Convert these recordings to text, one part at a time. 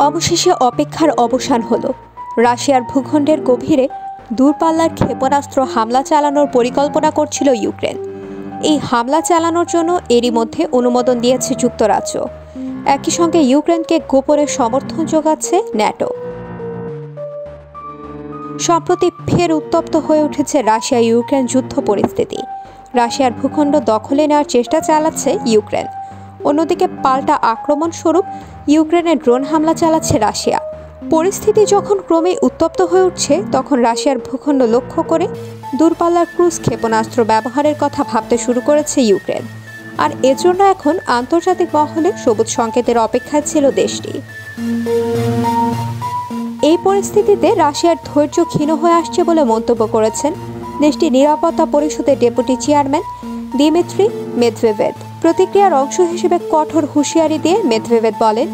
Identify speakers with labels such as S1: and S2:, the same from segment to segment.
S1: অবশেষে অপেক্ষার অবসান হলো। রাশিয়ার ভূখণ্ডের গভীরে দূরপাল্লার ক্ষেপণাস্ত্র হামলা চালানোর পরিকল্পনা করছিল ইউক্রেন। এই হামলা চালানোর জন্য এরই মধ্যে অনুমোদন দিয়েছে যুক্তরাজ্য। একই সঙ্গে ইউক্রেনকে গোপনে সমর্থন যোগাচ্ছে ন্যাটো। সম্প্রতি ফের উত্তপ্ত হয়ে উঠেছে রাশিয়া ইউক্রেন যুদ্ধ পরিস্থিতি। রাশিয়ার ভূখণ্ড দখলে নেওয়ার চেষ্টা চালাচ্ছে ইউক্রেন। অন্যদিকে পাল্টা আক্রমণ স্বরূপ ইউক্রেনে ড্রোন হামলা চালাচ্ছে রাশিয়া। পরিস্থিতি যখন ক্রমেই উত্তপ্ত হয়ে উঠছে, তখন রাশিয়ার ভূখণ্ড লক্ষ্য করে দূরপাল্লার ক্রুজ ক্ষেপণাস্ত্র ব্যবহারের কথা ভাবতে শুরু করেছে ইউক্রেন। আর এজন্য এখন আন্তর্জাতিক মহলে সবুজ সংকেতের অপেক্ষায় ছিল দেশটি। এই পরিস্থিতিতে রাশিয়ার ধৈর্য ক্ষীণ হয়ে আসছে বলে মন্তব্য করেছেন দেশটির নিরাপত্তা পরিষদের ডেপুটি চেয়ারম্যান দিমিত্রি মেদভেদেভ। প্রতিক্রিয়ার অংশ হিসেবে কঠোর হুঁশিয়ারি দিয়ে মেদভেদেভ বলেন,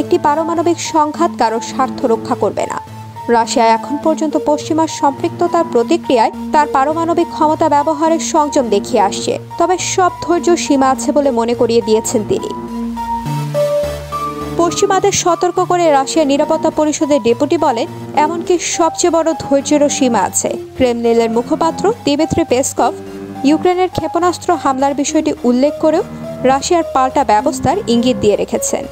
S1: একটি পারমাণবিক সংঘাত কারো স্বার্থ রক্ষা করবে না। রাশিয়া এখন পর্যন্ত পশ্চিমার সম্পৃক্ততার প্রতিক্রিয়ায় তার পারমাণবিক ক্ষমতা ব্যবহারের সংযম দেখিয়ে আসছে, তবে সব ধৈর্য সীমা আছে বলে মনে করিয়ে দিয়েছেন তিনি। পশ্চিমাদের সতর্ক করে রাশিয়ার নিরাপত্তা পরিষদের ডেপুটি বলেন, এমনকি সবচেয়ে বড় ধৈর্যেরও সীমা আছে। ক্রেমলিনের মুখপাত্র দিমিত্রি পেসকভ ইউক্রেনের ক্ষেপণাস্ত্র হামলার বিষয়টি উল্লেখ করেও রাশিয়ার পাল্টা ব্যবস্থার ইঙ্গিত দিয়ে রেখেছেন।